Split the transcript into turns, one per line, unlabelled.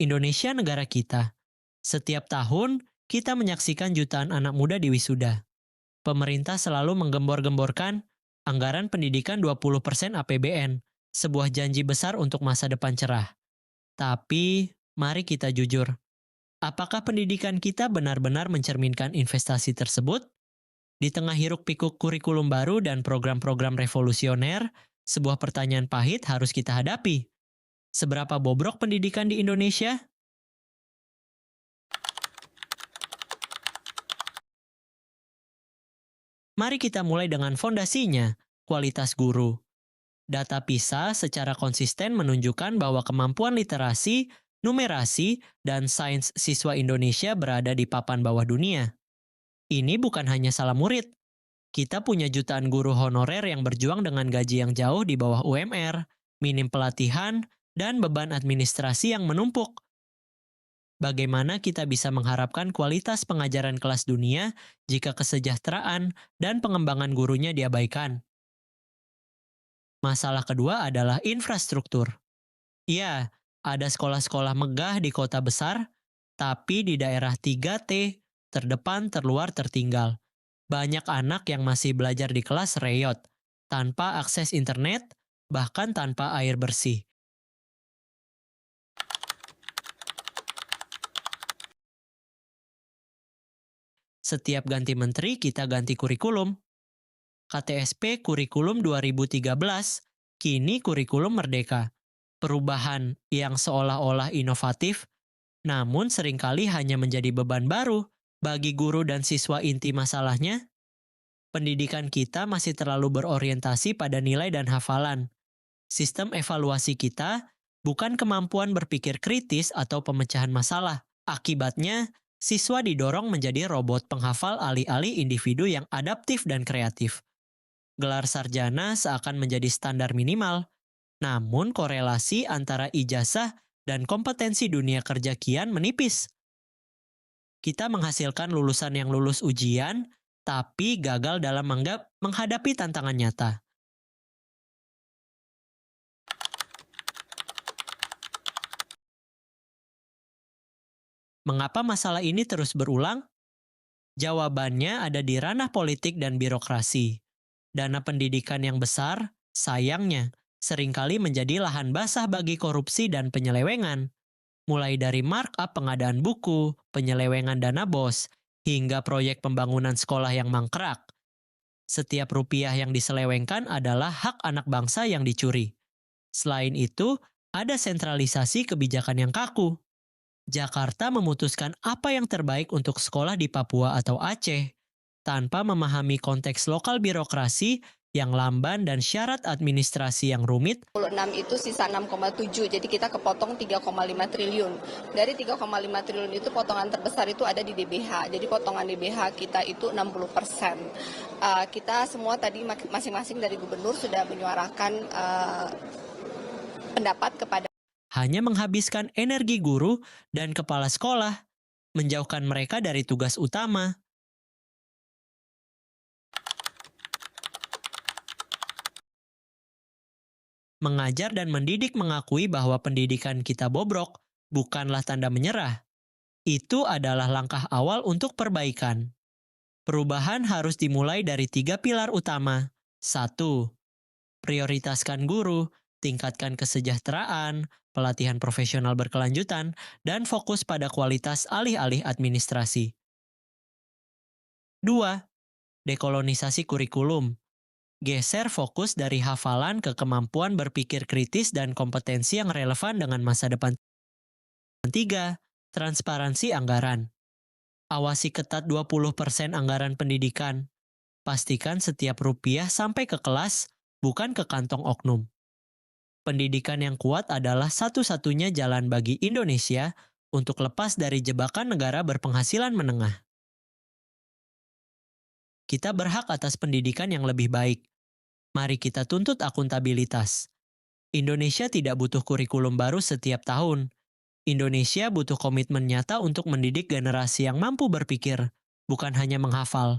Indonesia negara kita. Setiap tahun, kita menyaksikan jutaan anak muda di wisuda. Pemerintah selalu menggembor-gemborkan anggaran pendidikan 20% APBN, sebuah janji besar untuk masa depan cerah. Tapi, mari kita jujur. Apakah pendidikan kita benar-benar mencerminkan investasi tersebut? Di tengah hiruk-pikuk kurikulum baru dan program-program revolusioner, sebuah pertanyaan pahit harus kita hadapi. Seberapa bobrok pendidikan di Indonesia? Mari kita mulai dengan fondasinya, kualitas guru. Data PISA secara konsisten menunjukkan bahwa kemampuan literasi, numerasi, dan sains siswa Indonesia berada di papan bawah dunia. Ini bukan hanya salah murid. Kita punya jutaan guru honorer yang berjuang dengan gaji yang jauh di bawah UMR, minim pelatihan, dan beban administrasi yang menumpuk. Bagaimana kita bisa mengharapkan kualitas pengajaran kelas dunia jika kesejahteraan dan pengembangan gurunya diabaikan? Masalah kedua adalah infrastruktur. Ya, ada sekolah-sekolah megah di kota besar, tapi di daerah 3T, terdepan, terluar, tertinggal. Banyak anak yang masih belajar di kelas reyot, tanpa akses internet, bahkan tanpa air bersih. Setiap ganti menteri, kita ganti kurikulum. KTSP Kurikulum 2013, kini Kurikulum Merdeka. Perubahan yang seolah-olah inovatif, namun seringkali hanya menjadi beban baru bagi guru dan siswa. Inti masalahnya, pendidikan kita masih terlalu berorientasi pada nilai dan hafalan. Sistem evaluasi kita bukan kemampuan berpikir kritis atau pemecahan masalah. Akibatnya, siswa didorong menjadi robot penghafal alih-alih individu yang adaptif dan kreatif. Gelar sarjana seakan menjadi standar minimal, namun korelasi antara ijazah dan kompetensi dunia kerja kian menipis. Kita menghasilkan lulusan yang lulus ujian, tapi gagal dalam menghadapi tantangan nyata. Mengapa masalah ini terus berulang? Jawabannya ada di ranah politik dan birokrasi. Dana pendidikan yang besar, sayangnya, seringkali menjadi lahan basah bagi korupsi dan penyelewengan. Mulai dari markup pengadaan buku, penyelewengan dana BOS, hingga proyek pembangunan sekolah yang mangkrak. Setiap rupiah yang diselewengkan adalah hak anak bangsa yang dicuri. Selain itu, ada sentralisasi kebijakan yang kaku. Jakarta memutuskan apa yang terbaik untuk sekolah di Papua atau Aceh, tanpa memahami konteks lokal birokrasi yang lamban dan syarat administrasi yang rumit.
6 itu sisa 6,7, jadi kita kepotong 3,5 triliun. Dari 3,5 triliun itu potongan terbesar itu ada di DBH, jadi potongan DBH kita itu 60%. Kita semua tadi masing-masing dari gubernur sudah menyuarakan pendapat kepada
Hanya menghabiskan energi guru dan kepala sekolah, menjauhkan mereka dari tugas utama. Mengajar dan mendidik mengakui bahwa pendidikan kita bobrok bukanlah tanda menyerah. Itu adalah langkah awal untuk perbaikan. Perubahan harus dimulai dari 3 pilar utama. 1. Prioritaskan guru, tingkatkan kesejahteraan, pelatihan profesional berkelanjutan, dan fokus pada kualitas alih-alih administrasi. 2. Dekolonisasi kurikulum. Geser fokus dari hafalan ke kemampuan berpikir kritis dan kompetensi yang relevan dengan masa depan. 3. Transparansi anggaran. Awasi ketat 20% anggaran pendidikan. Pastikan setiap rupiah sampai ke kelas, bukan ke kantong oknum. Pendidikan yang kuat adalah satu-satunya jalan bagi Indonesia untuk lepas dari jebakan negara berpenghasilan menengah. Kita berhak atas pendidikan yang lebih baik. Mari kita tuntut akuntabilitas. Indonesia tidak butuh kurikulum baru setiap tahun. Indonesia butuh komitmen nyata untuk mendidik generasi yang mampu berpikir, bukan hanya menghafal.